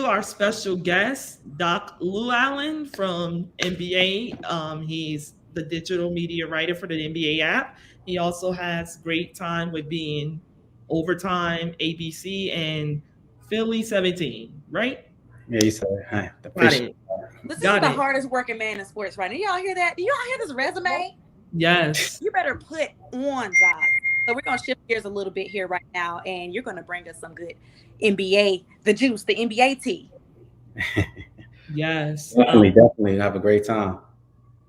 Our special guest, Doc Louallen from NBA. He's the digital media writer for the NBA app. He also has great time with being Overtime, ABC, and Philly 17, right? Yeah, you said hi. The Got fish. it. This is Got the it. hardest working man in sports right now. Y'all hear that? Do y'all hear this resume? Yes. You better put on, Doc. So we're gonna shift gears a little bit here right now, and you're gonna bring us some good NBA, the juice, the NBA tea. Yes. Definitely have a great time.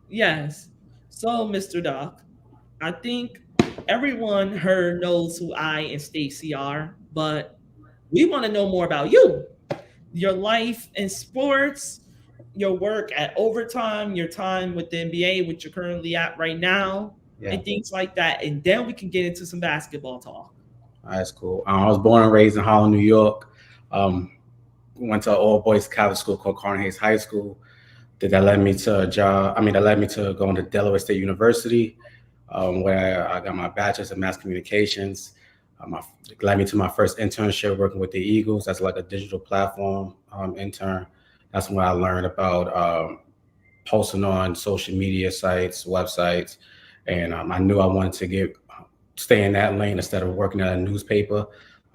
Yes. So, Mr. Doc, I think everyone here knows who I and Stacy are, but we want to know more about you, your life in sports, your work at Overtime, your time with the NBA, which you're currently at right now, Yeah, and things like that. And then we can get into some basketball talk. that's cool. I was born and raised in Harlem, New York. Um, Went to an all boys Catholic school called Carnegie High School. That led me to a job. I mean, that led me to going to Delaware State University, where I got my bachelor's in mass communications. It led me to my first internship working with the Eagles. That's like a digital platform intern. That's when I learned about posting on social media sites, websites, and I knew I wanted to stay in that lane instead of working at a newspaper.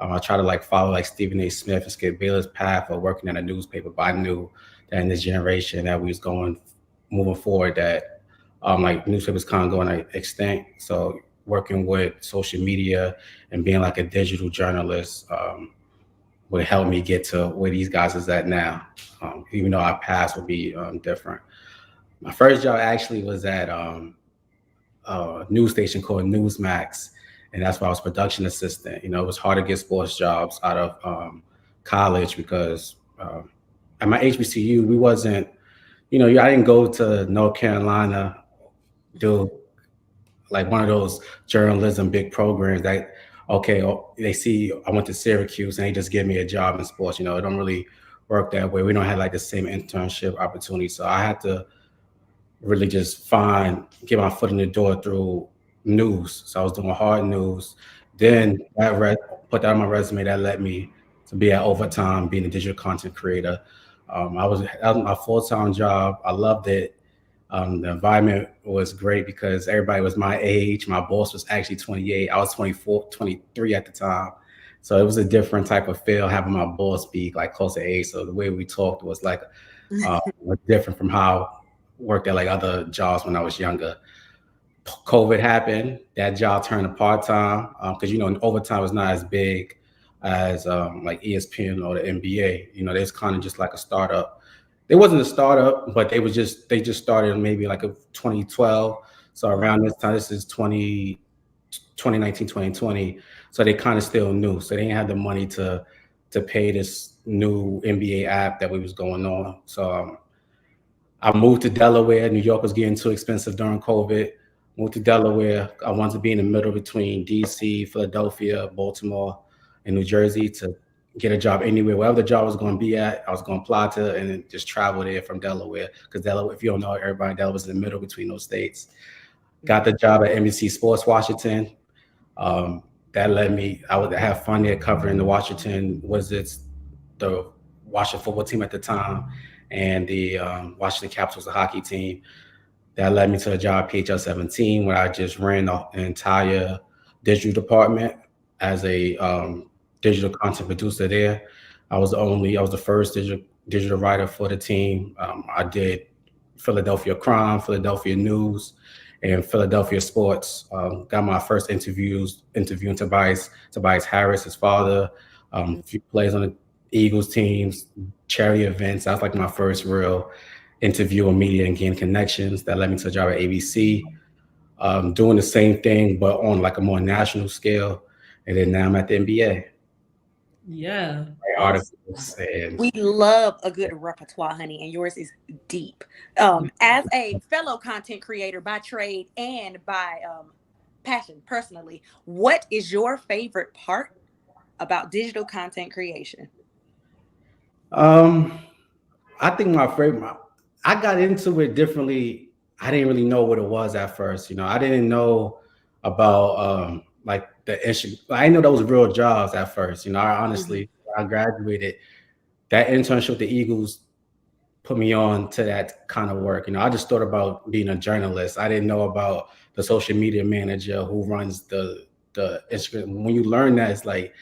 I tried to like follow like Stephen A. Smith and Skip Bayless' path of working at a newspaper, but I knew that in this generation that we was moving forward, that like newspapers kind of going extinct. So working with social media and being like a digital journalist would help me get to where these guys is at now. Even though our paths would be different. My first job actually was at a news station called Newsmax, and that's why I was production assistant. You know, it was hard to get sports jobs out of college because at my HBCU we wasn't. You know, I didn't go to North Carolina, do like one of those journalism big programs that okay, they see I went to Syracuse and they just give me a job in sports. You know, it don't really work that way. We don't have like the same internship opportunity, so I had to really just get my foot in the door through news. So I was doing hard news. Then put that on my resume. That led me to be at Overtime, being a digital content creator. That was my full time job. I loved it. The environment was great because everybody was my age. My boss was actually 28. I was 24, 23 at the time. So it was a different type of feel having my boss be like close to age. So the way we talked was like was different from how I worked at like other jobs when I was younger. COVID happened. That job turned to part time because you know Overtime was not as big as like ESPN or the NBA. You know, it's kind of just like a startup. It wasn't a startup, but they just started maybe like a 2012. So around this time, this is 2019, 2020. So they kind of still new. So they didn't have the money to pay this new NBA app that we was going on. So I moved to Delaware. New York was getting too expensive during COVID. Moved to Delaware. I wanted to be in the middle between DC, Philadelphia, Baltimore, and New Jersey to get a job anywhere. Wherever the job was going to be at, I was going to apply to and then just travel there from Delaware. Because Delaware, if you don't know, everybody in Delaware was in the middle between those states. Got the job at NBC Sports Washington. That led me, I would have fun there covering the Washington Wizards, the Washington football team at the time, and the Washington Capitals, the hockey team. That led me to a job at PHL 17 where I just ran the entire digital department as a digital content producer there. I was the first digital writer for the team. I did Philadelphia Crime, Philadelphia News, and Philadelphia Sports. Got my first interviewing Tobias Harris, his father. A few plays on the Eagles teams, charity events. That was like my first real interview in media and gain connections. That led me to a job at ABC, doing the same thing but on like a more national scale. And then now I'm at the NBA. Yeah. Awesome. Articles and We love a good repertoire, honey, and yours is deep. As a fellow content creator by trade and by passion personally, what is your favorite part about digital content creation? um, I think I got into it differently. I didn't really know what it was at first. You know, I didn't know about like the issue. I didn't know those real jobs at first. You know, I Mhm. honestly, I graduated. that internship with the Eagles put me on to that kind of work. I just thought about being a journalist. I didn't know about the social media manager who runs the Instagram. When you learn that, it's like,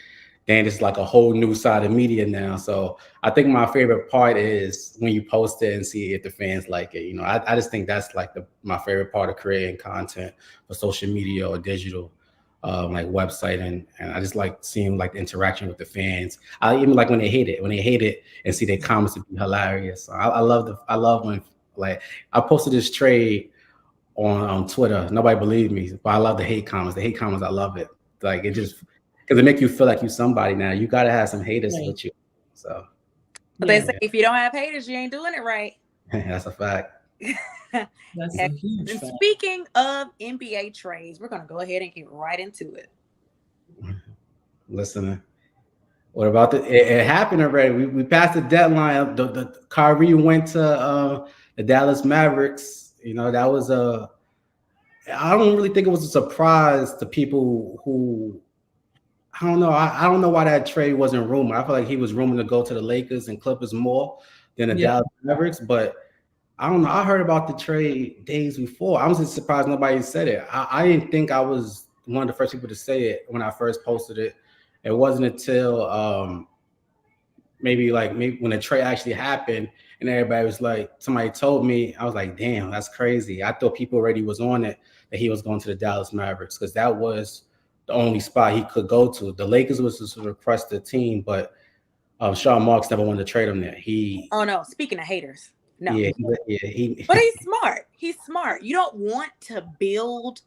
then it's like a whole new side of media now. So I think my favorite part is when you post it and see if the fans like it. I just think that's like my favorite part of creating content for social media or digital, like website, and I just like seeing like the interaction with the fans. I even like when they hate it and see their comments to be hilarious. So I love when, like, I posted this trade on Twitter. Nobody believed me, but I love the hate comments. The hate comments, I love it. Like, it just, because it make you feel like you somebody now. You gotta have some haters Right. with you. So But they Yeah, say if you don't have haters, you ain't doing it right. that's a fact. that's a huge And fact. speaking of NBA trades, we're gonna go ahead and get right into it. Listening. What about it happened already. We passed the deadline. The Kyrie went to the Dallas Mavericks. That was I don't really think it was a surprise to people who, I don't know. I don't know why that trade wasn't rumored. I feel like he was rumored to go to the Lakers and Clippers more than the Yeah. Dallas Mavericks. But I don't know. I heard about the trade days before. I was just surprised nobody said it. I didn't think I was one of the first people to say it when I first posted it. It wasn't until maybe when the trade actually happened and everybody was like, somebody told me, I was like, damn, that's crazy. I thought people already was on it that he was going to the Dallas Mavericks, because that was the only spot he could go to. The Lakers was just a requested team, but Sean Marks never wanted to trade him there. Oh no, speaking of haters, no. Yeah, But he's smart. He's smart. You don't want to build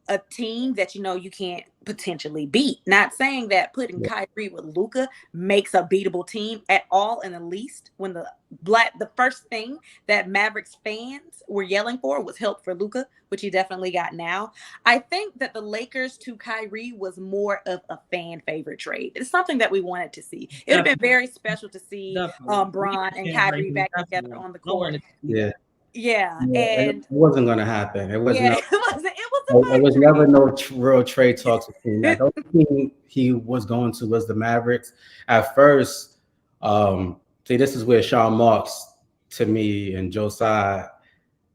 a team that you can't potentially beat. Not saying that putting Kyrie with Luka makes a beatable team at all, in the least. When the first thing that Mavericks fans were yelling for was help for Luka, which he definitely got now. I think that the Lakers to Kyrie was more of a fan favorite trade. It's something that we wanted to see. It would have been very special to see Bron and Kyrie back together on the court. Yeah. Yeah, and and it wasn't going to happen. It wasn't. it wasn't. It was It a was never no real trade talks between that. The only team he was going to was the Mavericks. At first, see, this is where Sean Marks, to me, and Josiah,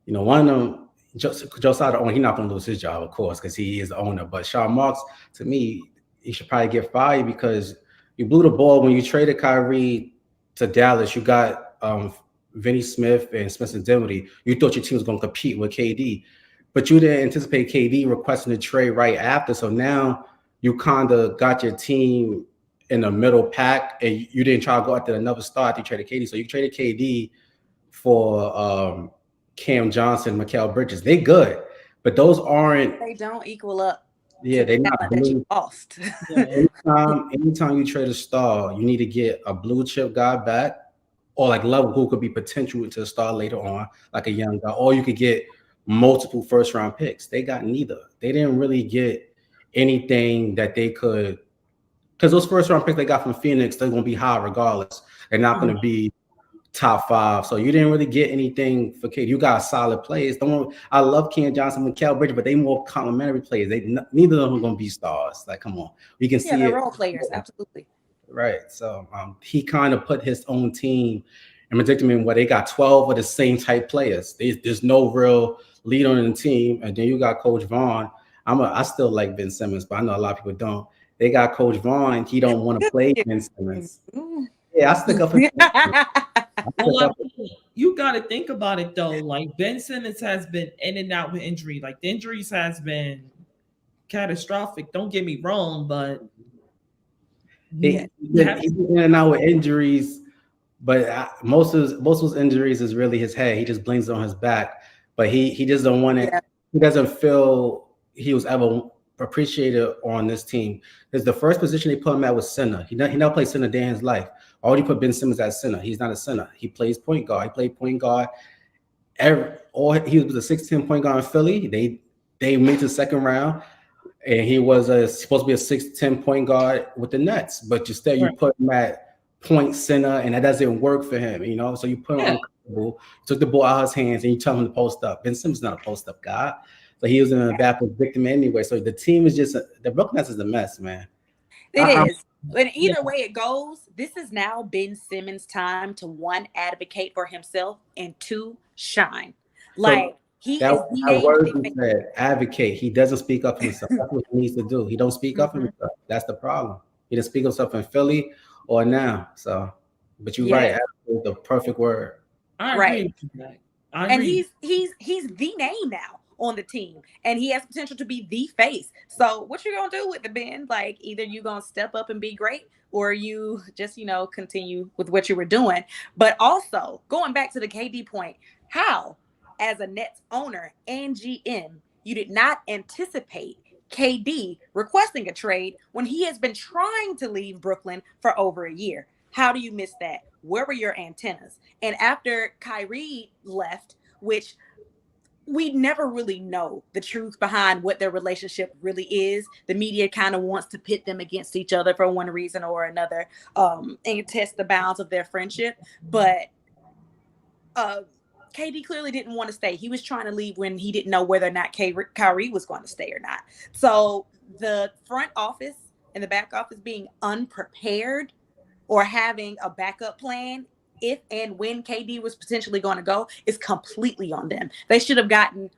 one of them, Josiah, the owner, he's not going to lose his job, of course, because he is the owner. But Sean Marks, to me, he should probably get fired, because you blew the ball when you traded Kyrie to Dallas. You got Vinny Smith and Spencer Dinwiddie. You thought your team was going to compete with KD, but you didn't anticipate KD requesting a trade right after. So now you kind of got your team in the middle pack, and you didn't try to go after another star after you traded KD. So you traded KD for Cam Johnson, Mikal Bridges. They good, but those aren't. They don't equal up. Yeah, they're not that you lost. Anytime you trade a star, you need to get a blue chip guy back, or like level who could be potential to a star later on, like a young guy, or you could get multiple first round picks. They got neither. They didn't really get anything that they could, because those first round picks they got from Phoenix, they're going to be high regardless. They're not going to be top 5. So you didn't really get anything for KD. You got solid players. I love Cam Johnson and Mikal Bridges, but they more complimentary players. Neither of them are going to be stars. Like, come on, we can see they're it. role players, absolutely. Right. So he kind of put his own team and predicament where they got 12 of the same type players. There's no real leader on the team, and then you got Coach Vaughn. I still like Ben Simmons, but I know a lot of people don't. They got Coach Vaughn. He don't want to play Ben Simmons. Yeah, I stick up for Well, you got to think about it though. Like, Ben Simmons has been in and out with injury. Like, the injuries has been catastrophic. Don't get me wrong, but he's been in and out with injuries. But most of his injuries is really his head. He just blames it on his back. But he just don't want it. Yeah. He doesn't feel he was ever appreciated on this team. Because the first position they put him at was center. He never played center day in his life. Already put Ben Simmons at center. He's not a center. He plays point guard. He played point guard. He was a 16 point guard in Philly. They made the second round, and he was supposed to be a 6'10" point guard with the Nets. But instead you put him at point center, and that doesn't work for him. So you put him uncomfortable, took the ball out of his hands, and you tell him to post up. Ben Simmons is not a post up guy. So he was in a bad victim anyway. So the team is just the Brooklyn Nets is a mess, man. It is. And Yeah. either way it goes, this is now Ben Simmons' time to one, advocate for himself, and two, shine. So Like he that is the that name of word the you face. said, advocate. He doesn't speak up for himself. That's what he needs to do. He don't speak up for Mhm. himself. That's the problem. He didn't speak himself in Philly or now. So, but you're right. Yes, Advocate is the perfect word. I agree right. with you, Zach. I And agree. he's the name now on the team, and he has potential to be the face. So what you gonna do with the Ben? Like either you gonna step up and be great, or you just continue with what you were doing. But also going back to the KD point, how as a Nets owner and GM you did not anticipate KD requesting a trade when he has been trying to leave Brooklyn for over a year. How do you miss that? Where were your antennas? And after Kyrie left, which we never really know the truth behind what their relationship really is. The media kind of wants to pit them against each other for one reason or another, and test the bounds of their friendship. But uh, KD clearly didn't want to stay. He was trying to leave when he didn't know whether or not Kyrie was going to stay or not. So the front office and the back office being unprepared or having a backup plan if and when KD was potentially going to go is completely on them. They should have gotten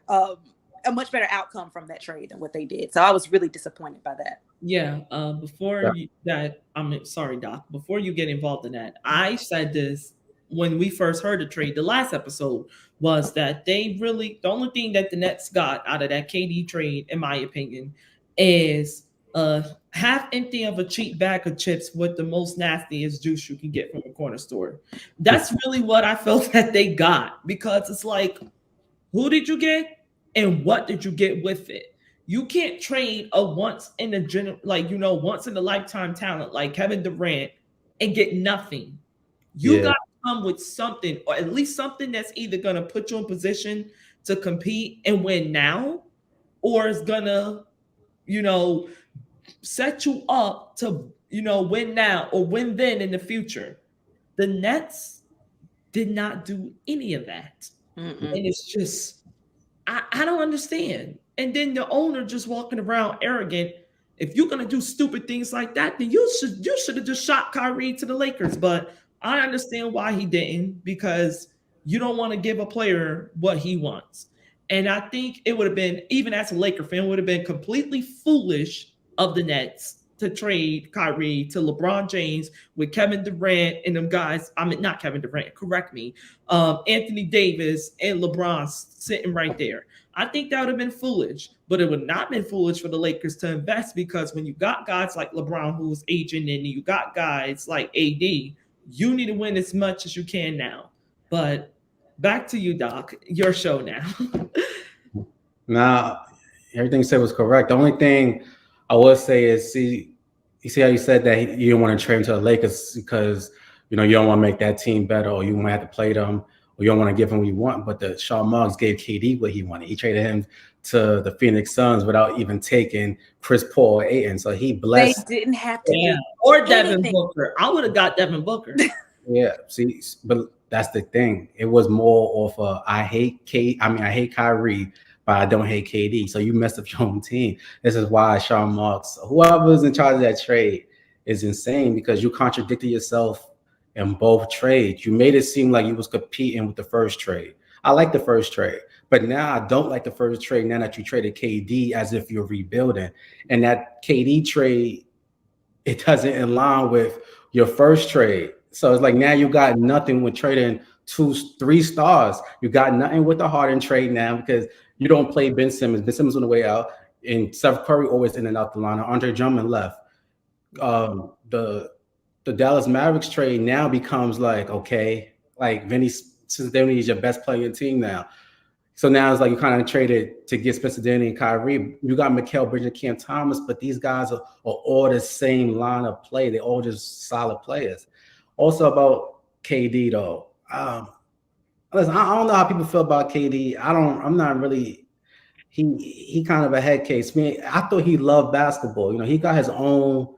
um, a much better outcome from that trade than what they did. So I was really disappointed by that. Yeah. Before Yeah. you, that, I'm sorry, Doc. Before you get involved in that, I said this when we first heard the trade. The last episode was that they really the only thing that the Nets got out of that KD trade, in my opinion, is a half empty of a cheap bag of chips with the most nastiest juice you can get from a corner store. That's really what I felt that they got, because it's like, who did you get and what did you get with it? You can't trade a once in a lifetime talent like Kevin Durant and get nothing. You got Yeah. to come with something, or at least something that's either going to put you in position to compete and win now, or is going to, you know, set you up to, win now or win then in the future. The Nets did not do any of that. Mm-mm. And it's just, I don't understand. And then the owner just walking around arrogant. If you're gonna do stupid things like that, then you should have just shot Kyrie to the Lakers. But I understand why he didn't, because you don't want to give a player what he wants. And I think it would have been, even as a Laker fan, would have been completely foolish of the Nets to trade Kyrie to LeBron James with Kevin Durant and them guys. I mean, not Kevin Durant, correct me. Anthony Davis and LeBron sitting right there. I think that would have been foolish, but it would not have been foolish for the Lakers to invest, because when you got guys like LeBron who's aging and you got guys like AD, you need to win as much as you can now. But back to you, Doc. Your show now. Now, everything you said was correct. The only thing I would say is, you see how you said that you don't want to trade him to the Lakers because you don't want to make that team better, or you want to have to play them, or you don't want to give him what you want. But the Sean Marks gave KD what he wanted. He traded him to the Phoenix Suns without even taking Chris Paul or Ayton. So he They blessed. didn't have to Yeah. do Or Devin anything. Booker. I would have got Devin Booker. Yeah, see, but that's the thing. It was more of a I hate Kyrie, but I don't hate KD. So you messed up your own team. This is why Sean Marks, whoever's in charge of that trade, is insane, because you contradicted yourself in both trades. You made it seem like you was competing with the first trade. I like the first trade, but now I don't like the first trade. Now that you traded KD as if you're rebuilding, and that KD trade, it doesn't align with your first trade. So it's like now you got nothing with trading three stars. You got nothing with the Harden trade now because you don't play Ben Simmons. Ben Simmons on the way out, and Seth Curry always in and out the lineup. Andre Drummond left. The Dallas Mavericks trade now becomes like, okay, like Vinny, since Vinny is your best player in your team now. So now it's like you kind of traded to get Spencer Dinwiddie and Kyrie. You got Mikal Bridges and Cam Thomas, but these guys are all the same line of play. They're all just solid players. Also about KD though, listen, I don't know how people feel about KD. I'm not really. He kind of a head case. I thought he loved basketball. He got his own.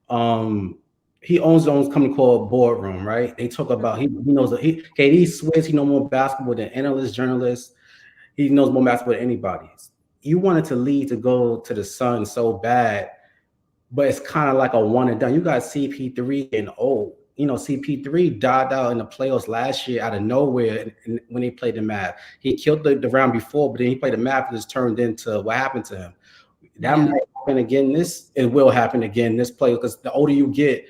Um, he owns his own company called Boardroom, right? They talk about he knows that KD swears he knows more basketball than analysts, journalists. He knows more basketball than anybody. You wanted to leave to go to the Sun so bad. but it's kind of like a one and done. You got CP3 getting old. CP3 died out in the playoffs last year out of nowhere when he played the Mavs. He killed the round before, but then he played the Mavs and just turned into what happened to him. That Yeah. might happen again. It will happen again this play because the older you get,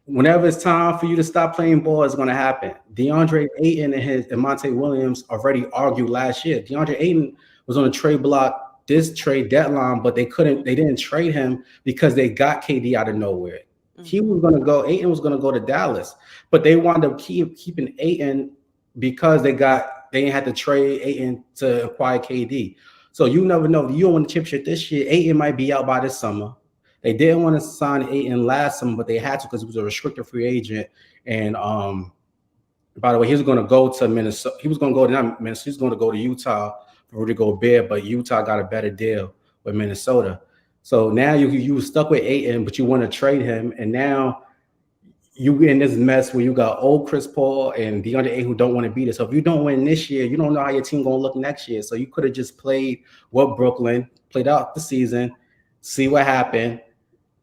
whenever it's time for you to stop playing ball, it's going to happen. DeAndre Ayton and Monte Williams already argued last year. DeAndre Ayton was on a trade block this trade deadline, but they didn't trade him because they got KD out of nowhere. He was going to go. Ayton was going to go to Dallas, but they wound up keeping Ayton because they didn't have to trade Ayton to acquire KD. So you never know. If you don't win the championship this year, Ayton might be out by this summer. They didn't want to sign Ayton last summer, but they had to because he was a restricted free agent. And by the way, he was going to go to Minnesota. He was going to go to not Minnesota. He was going to go to Utah for Rudy Gobert, but Utah got a better deal with Minnesota. So now you were stuck with Ayton, but you want to trade him, and now you in this mess where you got old Chris Paul and DeAndre Ayton who don't want to be there. So if you don't win this year, you don't know how your team gonna look next year. So you could have just played with Brooklyn, played out the season, see what happened,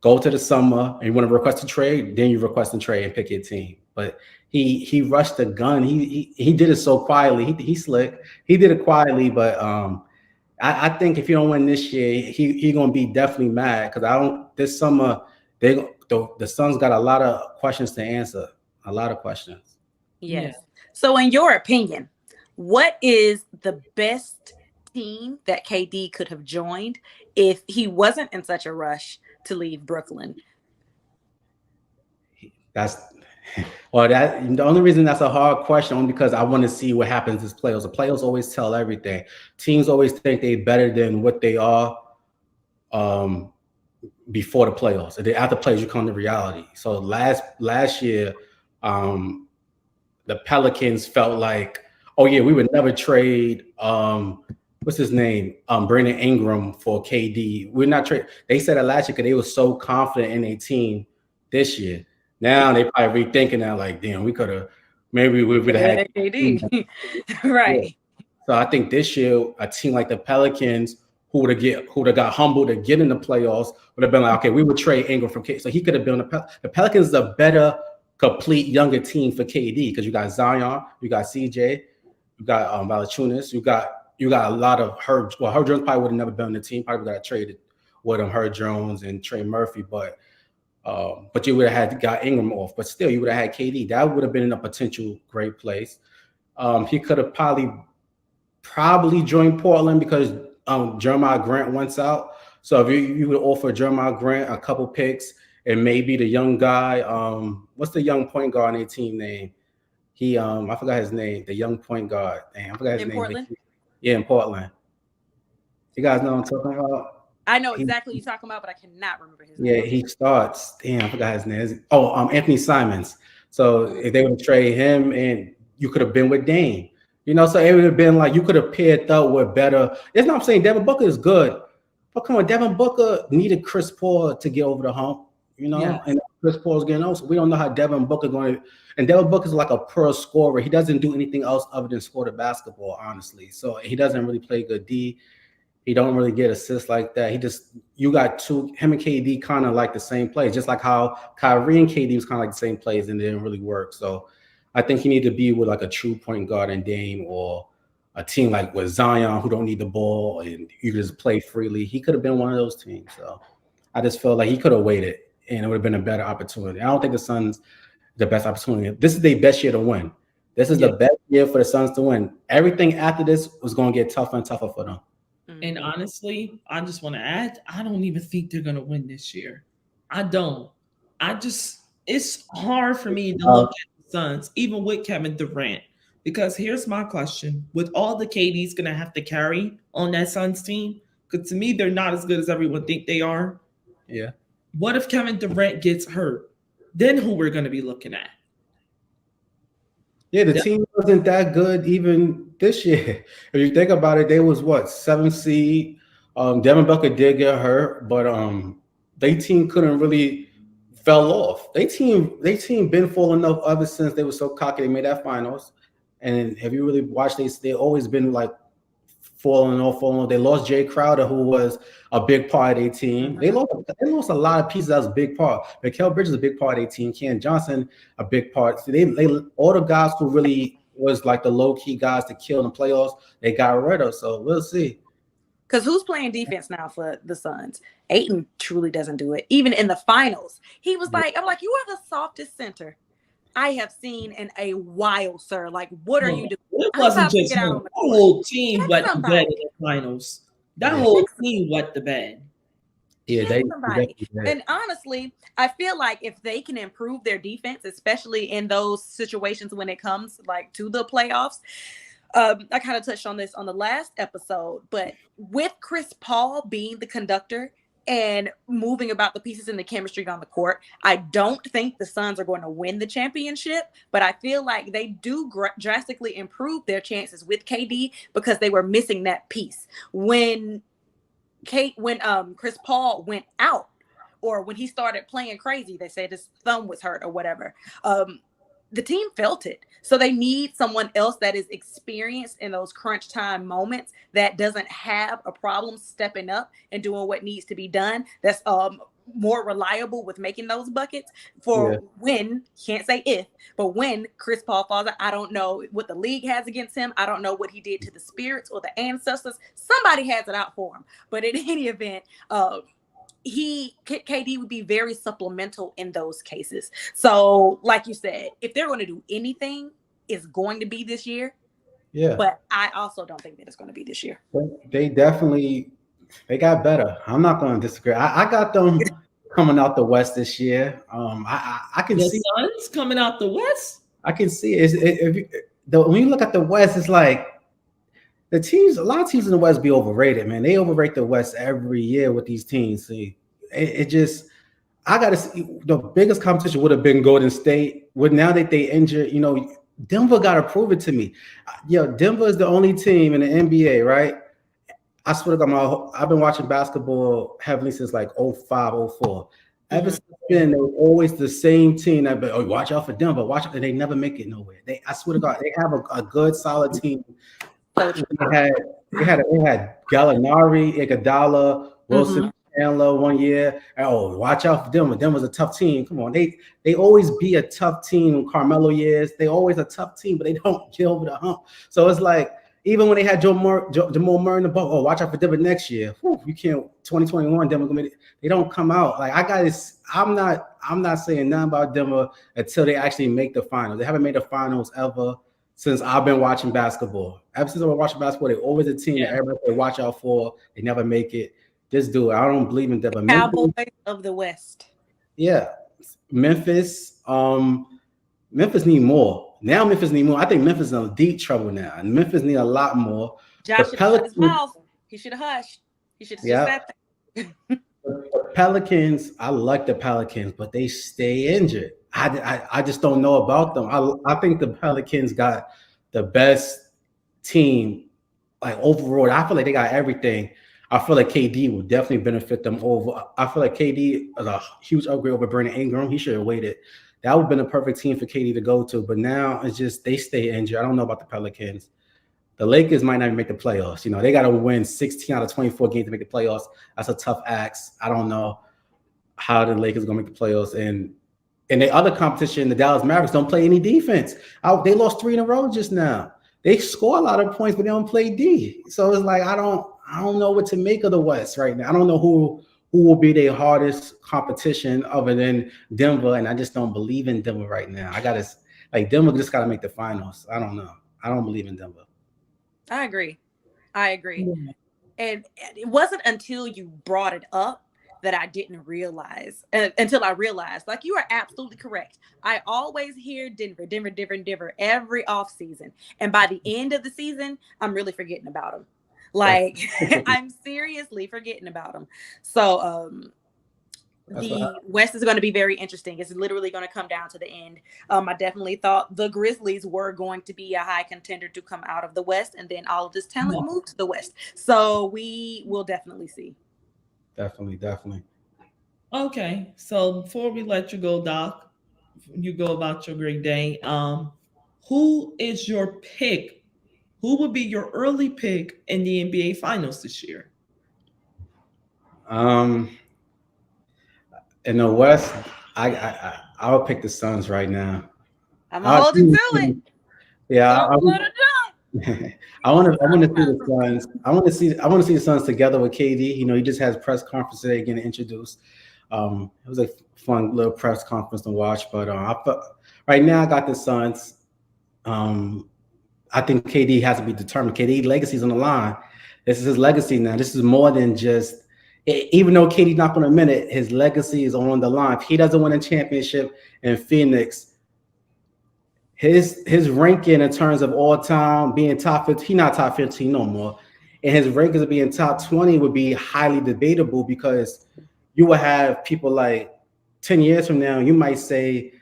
go to the summer, and you want to request a trade, then you request a trade and pick your team. But he rushed the gun. He did it so quietly. He slick. He did it quietly, but I think if you don't win this year, he gonna be definitely mad because I don't. This summer the Suns got a lot of questions to answer. A lot of questions. Yes. Yeah. So, in your opinion, what is the best team that KD could have joined if he wasn't in such a rush to leave Brooklyn? The only reason that's a hard question only because I want to see what happens this playoffs. The playoffs always tell everything. Teams always think they're better than what they are before the playoffs. And then after playoffs, you come to reality. So last year, the Pelicans felt like, oh yeah, we would never trade what's his name? Brandon Ingram for KD. We're not trade. They said it last year because they were so confident in their team this year. Now they probably rethinking that, like, damn, we could have maybe we would have had KD. Right. Yeah. So I think this year a team like the Pelicans who would have got humbled to get in the playoffs would have been like, okay, we would trade Ingram from KD. So he could have been the Pelicans is a better complete younger team for KD because you got Zion, you got CJ, you got Valanciunas, you got a lot of Herb. Well, Herb Jones probably would have never been on the team. Probably got traded with him, Herb Jones and Trey Murphy, but you would have got Ingram off. But still, you would have had KD. That would have been in a potential great place. He could have probably joined Portland because Jeremiah Grant wants out. So if you would offer Jeremiah Grant a couple picks and maybe the young guy, what's the young point guard on their team name? He I forgot his name. The young point guard. Damn, I forgot his name. Portland? Yeah, in Portland. You guys know what I'm talking about? I know exactly what you're talking about, but I cannot remember his name. Yeah, he starts. Damn, I forgot his name. Anthony Simons. So if they would trade him, and you could have been with Dame, so it would have been like you could have paired up with better. It's not I'm saying Devin Booker is good, but come on, Devin Booker needed Chris Paul to get over the hump, Yes. and Chris Paul's getting over. So we don't know how Devin Booker going to. And Devin Booker is like a pro scorer. He doesn't do anything else other than score the basketball, honestly. So he doesn't really play good D. He don't really get assists like that. You got him and KD kind of like the same plays, just like how Kyrie and KD was kind of like the same plays and it didn't really work. So I think he need to be with like a true point guard and Dame or a team like with Zion who don't need the ball and you can just play freely. He could have been one of those teams. So I just felt like he could have waited and it would have been a better opportunity. I don't think the Suns the best opportunity. This is their best year to win. This is the best year for the Suns to win. Everything after this was going to get tougher and tougher for them. And honestly, I just want to add, I don't even think they're going to win this year. I don't. It's hard for me to look at the Suns, even with Kevin Durant, because here's my question. With all the KD's going to have to carry on that Suns team, because to me, they're not as good as everyone think they are. Yeah. What if Kevin Durant gets hurt? Then who we're going to be looking at? Yeah, the team wasn't that good even this year. If you think about it, they was 7th seed. Devin Booker did get hurt, but they team couldn't really fell off. They team been falling off ever since they were so cocky. They made that finals. And have you really watched? They always been like falling off. They lost Jay Crowder, who was a big part of their team. Mhm. They lost a lot of pieces. That was a big part. Mikael Bridges is a big part of their team. Ken Johnson, a big part. So they all the guys who really was like the low key guys to kill in the playoffs, they got rid of. So we'll see. Because who's playing defense now for the Suns? Aiton truly doesn't do it. Even in the finals, he was Yeah. like, I'm like, you are the softest center I have seen in a while, sir. Like, what are you No, doing? it I'm wasn't about to just get out him. on That the court. whole team Pick wet the bed in somebody. the finals. That Yeah, whole Pick, team wet the bed. yeah, pick they somebody. definitely did. And honestly, I feel like if they can improve their defense, especially in those situations when it comes like to the playoffs, I kind of touched on this on the last episode, but with Chris Paul being the conductor and moving about the pieces in the chemistry on the court, I don't think the Suns are going to win the championship, but I feel like they do drastically improve their chances with KD because they were missing that piece. When Chris Paul went out, or when he started playing crazy, they said his thumb was hurt or whatever. The team felt it. So they need someone else that is experienced in those crunch time moments, that doesn't have a problem stepping up and doing what needs to be done. That's more reliable with making those buckets Yeah, for when, can't say if, but when Chris Paul falls out. I don't know what the league has against him. I don't know what he did to the spirits or the ancestors. Somebody has it out for him. But in any event, KD would be very supplemental in those cases. So, like you said, if they're going to do anything, it's going to be this year. yeah. But I also don't think that it's going to be this year. They definitely they got better. I'm not going to disagree. I got them coming out the West this year. I can The see Suns coming out the West. I can see it. When you look at the West, it's like the teams. A lot of teams in the West be overrated, man. They overrate the West every year with these teams. See, it just I got to see the biggest competition would have been Golden State. With now that they injured, Denver got to prove it to me. Denver is the only team in the NBA, right? I swear to God, I've been watching basketball heavily since like '05, '04. Ever Mhm. since then, they were always the same team that be, oh, watch out for Denver, watch out, and they never make it nowhere. I swear to God, they have a good, solid team. So true. They had Gallinari, Iguodala, Wilson Mhm. Chandler one year. Oh, watch out for Denver. Denver's a tough team. Come on, they always be a tough team. Carmelo years, they always a tough team, but they don't get over the hump. So it's like even when they had Jamal Murray in the ball, oh, watch out for Denver next year. Whew, you can't 2021 Denver. They don't come out. Like I got this. I'm not saying nothing about Denver until they actually make the finals. They haven't made the finals ever since I've been watching basketball. Ever since I've been watching basketball, they're always a team that Yeah. everybody say watch out for. They never make it. Just do it. I don't believe in Denver. Memphis, Cowboys of the West. yeah. Memphis. Memphis need more. Now Memphis need more. I think Memphis is in deep trouble now. And Memphis need a lot more. The Josh should have shut his Pelicans, mouth. He should have hushed. He should have just yeah. sat there. The Pelicans, I like the Pelicans, but they stay injured. I just don't know about them. I think the Pelicans got the best team, like overall. I feel like they got everything. I feel like KD will definitely benefit them over. I feel like KD is a huge upgrade over Brandon Ingram. He should have waited. That would have been a perfect team for KD to go to. But now it's just they stay injured. I don't know about the Pelicans. The Lakers might not even make the playoffs. They got to win 16 out of 24 games to make the playoffs. That's a tough ask. I don't know how the Lakers are going to make the playoffs. And in the other competition, the Dallas Mavericks don't play any defense. They lost 3 in a row just now. They score a lot of points, but they don't play D. So it's like I don't know what to make of the West right now. I don't know who will be their hardest competition other than Denver, and I just don't believe in Denver right now. Denver just got to make the finals. I don't know. I don't believe in Denver. I agree. I agree. Yeah. And it wasn't until you brought it up that I didn't realize, until I realized, like, you are absolutely correct. I always hear Denver every off season. And by the end of the season, I'm really forgetting about them. Like, I'm seriously forgetting about them. So, the West is going to be very interesting. It's literally going to come down to the end. I definitely thought the Grizzlies were going to be a high contender to come out of the West, and then all of this talent moved to the West. So we will definitely see. Definitely. Okay. So before we let you go, Doc, you go about your great day. Who is your pick Who would be your early pick in the NBA Finals this year? Um, in the West, I would pick the Suns right now. I'm gonna I, hold you to it. yeah, Don't let it down. I want to see the Suns. I want to see the Suns together with KD. You know, he just has press conference today getting introduced. It was a fun little press conference to watch. But right now, I got the Suns. Um, I think KD has to be determined. KD legacy's on the line. This is his legacy now. This is more than just. Even though KD's not going to admit it, his legacy is on the line. If he doesn't win a championship in Phoenix, his ranking in terms of all time being top 15, he not top 15 no more, and his rankings of being top 20 would be highly debatable because you would have people like 10 years from now, you might say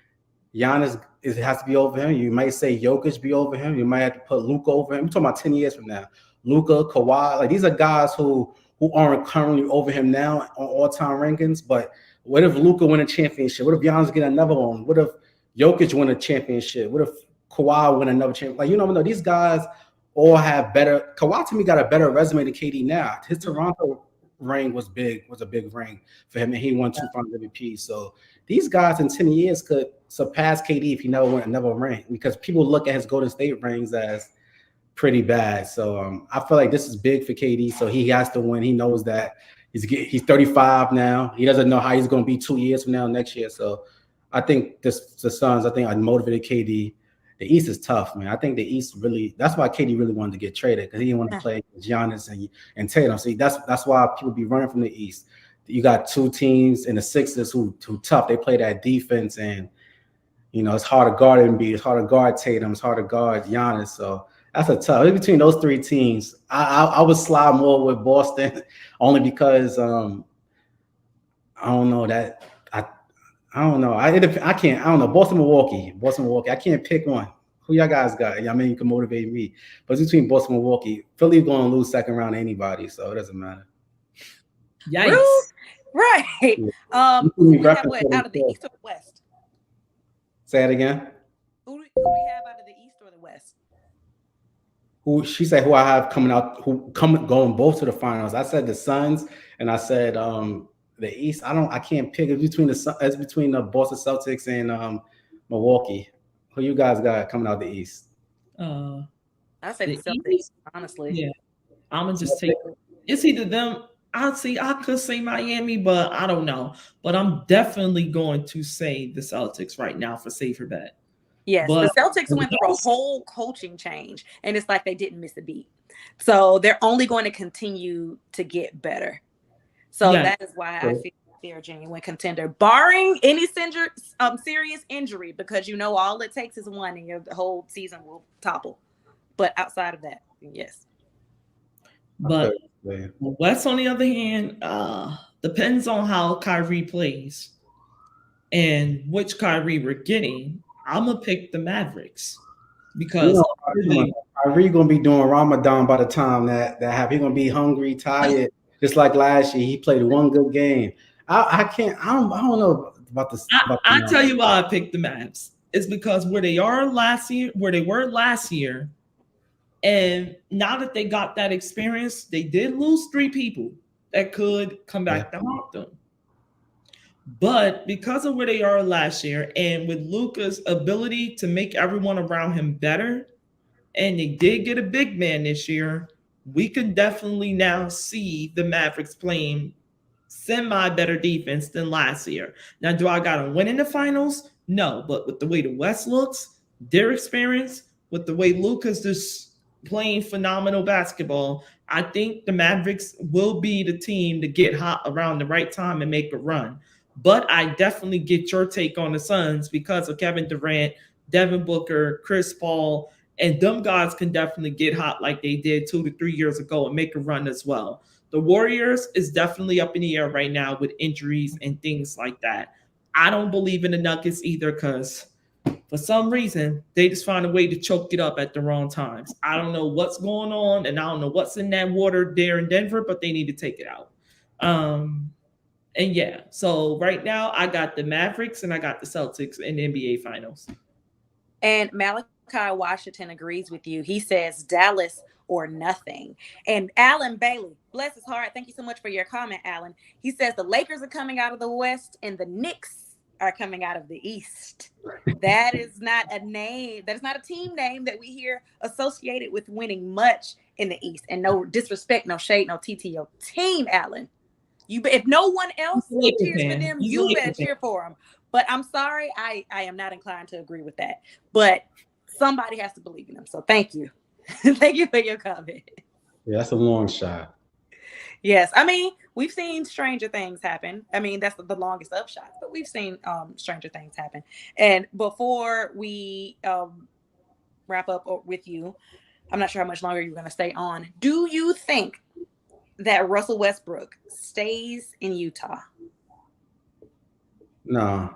Giannis it has to be over him. You might say Jokic be over him. You might have to put Luka over him. I'm talking about 10 years from now. Luka, Kawhi, like these are guys who aren't currently over him now on all-time rankings. But what if Luka win a championship? What if Giannis get another one? What if Jokic win a championship? What if Kawhi win another championship? Like, you know, these guys all have better. Kawhi to me got a better resume than KD now. His Toronto ring was a big ring for him, and he won 2 Finals MVP. So these guys in 10 years could surpass KD if he never won another ring because people look at his Golden State rings as pretty bad. So I feel like this is big for KD. So he has to win. He knows that he's 35 now. He doesn't know how he's going to be 2 years from now next year. So I think the Suns. I think I motivated KD. The East is tough, man. I think the East really. That's why KD really wanted to get traded because he didn't want to play with Giannis and Tatum. See, that's why people be running from the East. You got two teams in the Sixers who tough. They play that defense, and you know it's hard to guard Embiid. It's hard to guard Tatum. It's hard to guard Giannis. So that's a tough. In between those three teams, I would slide more with Boston, only because I don't know that I don't know. I can't. I don't know. Boston, Milwaukee. I can't pick one. Who y'all guys got? I mean, you can motivate me. But it's between Boston, Milwaukee. Philly's going to lose second round to anybody, so it doesn't matter. Yikes! Right. Who do we have out of the East or the West? Say it again. Who do we have out of the East or the West? Who she said? Who I have coming out? Going both to the finals? I said the Suns, and I said the East. I can't pick. It's between the Boston Celtics and Milwaukee. Who you guys got coming out the East? I say the Celtics, honestly. Yeah, I'm gonna just take. It's either them. I could say Miami, but I don't know. But I'm definitely going to say the Celtics right now for safer bet. Yes, the Celtics went through a whole coaching change, and it's like they didn't miss a beat. So they're only going to continue to get better. So that is why I feel they're a genuine contender, barring any serious injury, because you know all it takes is one, and your whole season will topple. But outside of that, yes. But West, on the other hand, depends on how Kyrie plays and which Kyrie we're getting. I'm gonna pick the Mavericks because Kyrie gonna be doing Ramadan by the time that happens. He's gonna be hungry, tired, just like last year. He played one good game. I don't know about this. I tell you why I picked the Mavs. It's because where they were last year, and now that they got that experience, they did lose 3 people that could come back to haunt them. But because of where they are last year, and with Luka's ability to make everyone around him better, and they did get a big man this year, we can definitely now see the Mavericks playing semi better defense than last year. Now, do I got to win in the finals? No, but with the way the West looks, their experience, with the way Luka's just playing phenomenal basketball, I think the Mavericks will be the team to get hot around the right time and make a run. But I definitely get your take on the Suns because of Kevin Durant, Devin Booker, Chris Paul, and them guys can definitely get hot like they did 2 to 3 years ago and make a run as well. The Warriors is definitely up in the air right now with injuries and things like that. I don't believe in the Nuggets either because for some reason, they just find a way to choke it up at the wrong times. I don't know what's going on, and I don't know what's in that water there in Denver, but they need to take it out. And yeah, so right now I got the Mavericks and I got the Celtics in the NBA Finals. And Malachi, Malachi Washington agrees with you. He says Dallas or nothing. And Alan Bailey, bless his heart. Thank you so much for your comment, Alan. He says the Lakers are coming out of the West and the Knicks are coming out of the East. That is not a name. That is not a team name that we hear associated with winning much in the East. And no disrespect, no shade, no tea to your team, Alan. You, if no one He's else a Laker cheers for fan. them, He's a you Laker better fan. cheer for them. But I'm sorry, I am not inclined to agree with that. But somebody has to believe in them. So thank you. Thank you for your comment. Yeah, that's a long shot. Yes, I mean, we've seen stranger things happen. I mean, that's the longest of shots, but we've seen stranger things happen. And before we wrap up with you, I'm not sure how much longer you're going to stay on. Do you think that Russell Westbrook stays in Utah? No,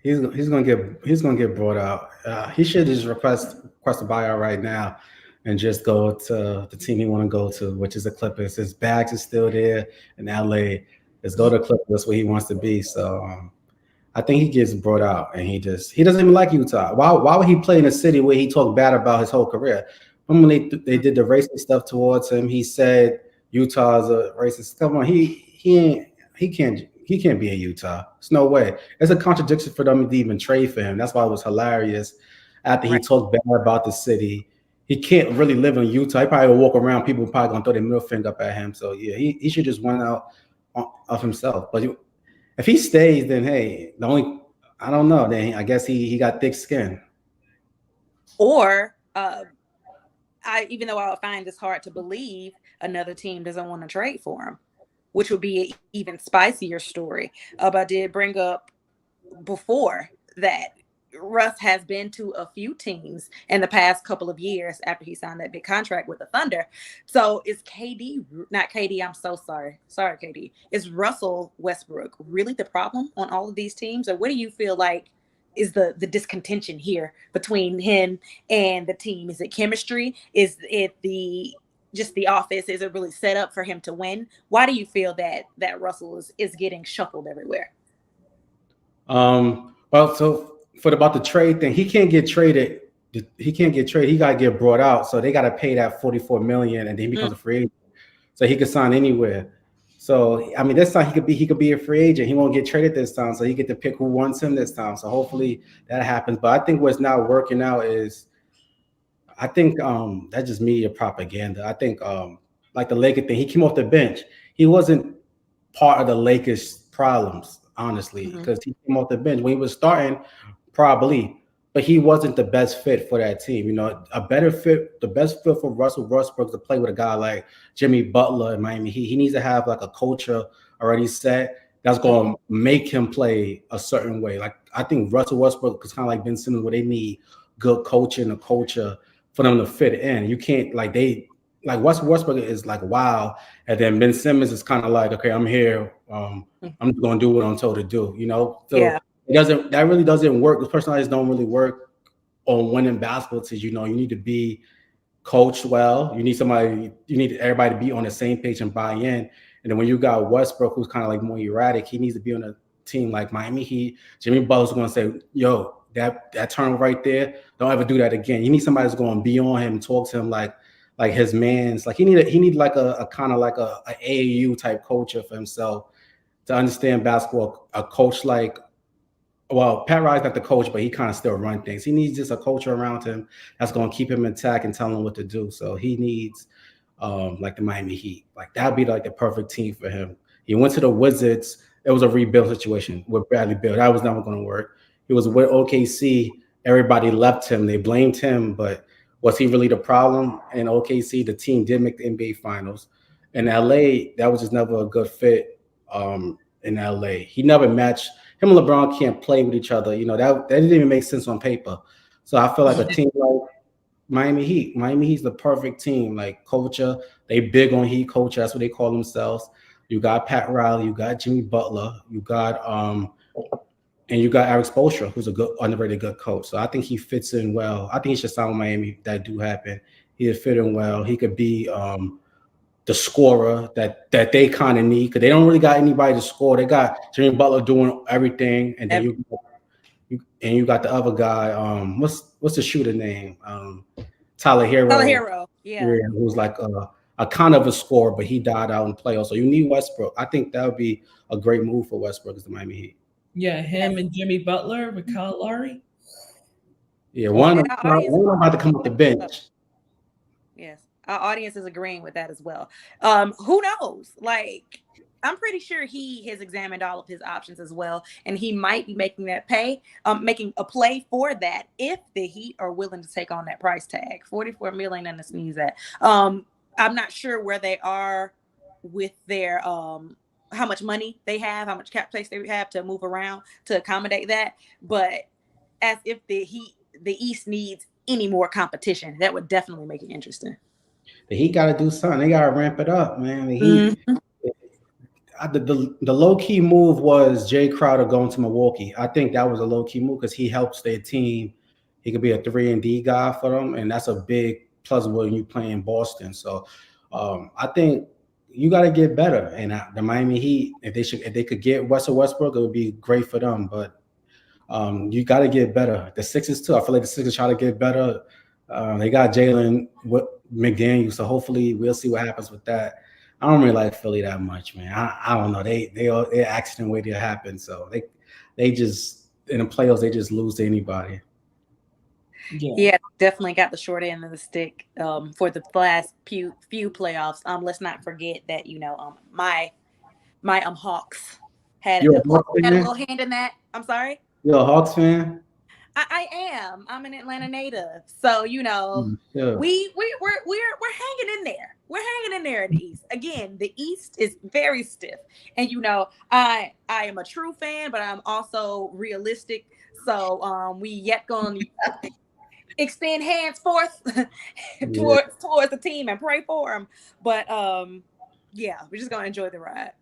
he's gonna get brought out. He should just request a buyout right now, and just go to the team he want to go to, which is the Clippers. His bags is still there in LA. Let's go to the Clippers. That's where he wants to be. So I think he gets brought out, and he doesn't even like Utah. Why would he play in a city where he talked bad about his whole career? When they did the racist stuff towards him, he said Utah's a racist. Come on, he can't be in Utah. There's no way. It's a contradiction for them to even trade for him. That's why it was hilarious. After he Right. talked bad about the city, he can't really live in Utah. He probably will walk around. People probably gonna throw their middle finger up at him. So yeah, he should just run out of himself. But if he stays, then hey, the only I don't know. Then I guess he got thick skin. Or I even though I find this hard to believe, another team doesn't want to trade for him, which would be an even spicier story. But I did bring up before that Russ has been to a few teams in the past couple of years after he signed that big contract with the Thunder. So is KD, not KD, I'm so sorry. Sorry, KD. Is Russell Westbrook really the problem on all of these teams? Or what do you feel like is the discontention here between him and the team? Is it chemistry? Is it the just the office? Is it really set up for him to win? Why do you feel that Russell is getting shuffled everywhere? Well, so for about the trade thing, he can't get traded. He can't get traded. He got to get brought out. So they got to pay that 44 million, and then he becomes a free agent. So he could sign anywhere. So I mean, this time he could be a free agent. He won't get traded this time, so he get to pick who wants him this time. So hopefully that happens. But I think what's not working out is I think that's just media propaganda. I think like the Lakers thing, he came off the bench. He wasn't part of the Lakers' problems, honestly, Mm-hmm. because he came off the bench when he was starting, probably, but he wasn't the best fit for that team. You know, a better fit, the best fit for Russell Westbrook to play with a guy like Jimmy Butler in Miami. He needs to have like a culture already set that's going to make him play a certain way. Like I think Russell Westbrook is kind of like Ben Simmons, where they need good coaching, a culture for them to fit in. You can't like Westbrook is like wow, and then Ben Simmons is kind of like okay, I'm here. I'm just gonna do what I'm told to do. You know, so Yeah. that really doesn't work. The personalities don't really work on winning basketball teams. You know, you need to be coached well. You need everybody to be on the same page and buy in. And then when you got Westbrook, who's kind of like more erratic, he needs to be on a team like Miami Heat. Jimmy Butler's going to say, "Yo, that turn right there, don't ever do that again." You need somebody that's going to be on him, talk to him like his man's. Like he need like a kind of like a AAU type culture for himself to understand basketball. A coach like well, Pat Riley's not the coach, but he kind of still run things. He needs just a culture around him that's going to keep him intact and tell him what to do. So he needs like the Miami Heat. Like that'd be like the perfect team for him. He went to the Wizards. It was a rebuild situation with Bradley Beal. That was never going to work. He was with OKC. Everybody left him. They blamed him, but was he really the problem? In OKC, the team did make the NBA Finals. In LA, that was just never a good fit. In LA, he never matched him and LeBron can't play with each other. You know, that didn't even make sense on paper. So I feel like a team like Miami Heat. Miami Heat's the perfect team. Like culture, they big on Heat culture. That's what they call themselves. You got Pat Riley, you got Jimmy Butler, you got and you got Eric Spoelstra, who's a good underrated good coach. So I think he fits in well. I think he should sign with Miami if that do happen. He'd fit in well. He could be the scorer that they kind of need because they don't really got anybody to score. They got Jimmy Butler doing everything, and then And you got the other guy. What's the shooter name? Tyler Oh, Hero. hero. Yeah. Yeah, who's like a kind of a scorer, but he died out in the playoffs. So you need Westbrook. I think that would be a great move for Westbrook as the Miami Heat. Yeah, Yes. him and Jimmy Butler with Kyle Lowry. Yeah, Wow. one And our audience, one about to come off the bench. yes, our audience is agreeing with that as well. Who knows? Like, I'm pretty sure he has examined all of his options as well, and he might be making that making a play for that if the Heat are willing to take on that price tag, 44 million and to sneeze at. I'm not sure where they are with their how much money they have, how much cap space they have to move around to accommodate that, but as if the East needs any more competition, that would definitely make it interesting. The Heat got to do something. They got to ramp it up, man. The Heat. Mhm. The low key move was Jay Crowder going to Milwaukee. I think that was a low key move because he helps their team. He could be a 3-and-D guy for them, and that's a big plus when you play in Boston. So I think you got to get better. And the Miami Heat, if they could get Russell Westbrook, it would be great for them. But you got to get better. The Sixers too. I feel like the Sixers try to get better. They got Jalen McDaniel, so hopefully we'll see what happens with that. I don't really like Philly that much, man. I don't know. They're accident waiting to happen, so they just in the playoffs they just lose to anybody. Yeah, definitely got the short end of the stick for the last few playoffs. Let's not forget that my Hawks had You're a a Hawks fan? little hand in that. I'm sorry. You're a Hawks fan? I am. I'm an Atlanta native, so Yeah. we're hanging in there. We're hanging in there in the East. Again, the East is very stiff, and I am a true fan, but I'm also realistic. So we yet gonna extend hands forth towards the team and pray for them. But yeah, we're just gonna enjoy the ride.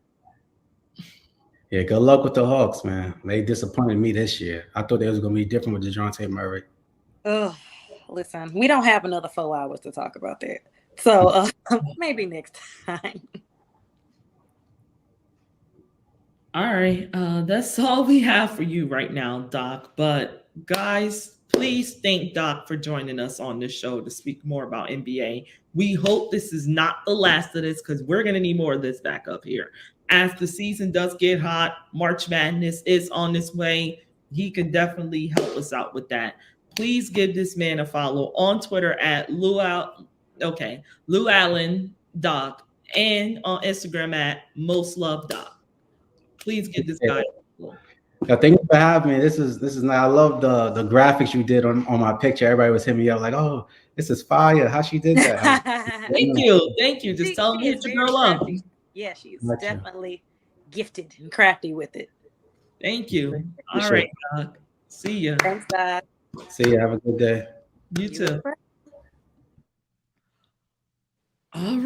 Yeah, good luck with the Hawks, man. They disappointed me this year. I thought they was gonna be different with DeJounte Murray. Ugh, listen, we don't have another 4 hours to talk about that. So maybe next time. All right, that's all we have for you right now, Doc. But guys, please thank Doc for joining us on this show to speak more about NBA. We hope this is not the last of this because we're going to need more of this back up here. As the season does get hot, March Madness is on its way. He can definitely help us out with that. Please give this man a follow on Twitter at Louallen Doc, and on Instagram at Most Love Doc. Please give this guy. Yeah, thank you for having me. This is nice. I love the graphics you did on my picture. Everybody was hitting me up like, "Oh, this is fire! How she did that?" Thank you. Just tell me hit your girl up. Yeah, she's definitely gifted and crafty with it. Thank you. All right, Doc. See ya. Thanks, Doc. See you. Have a good day. You too.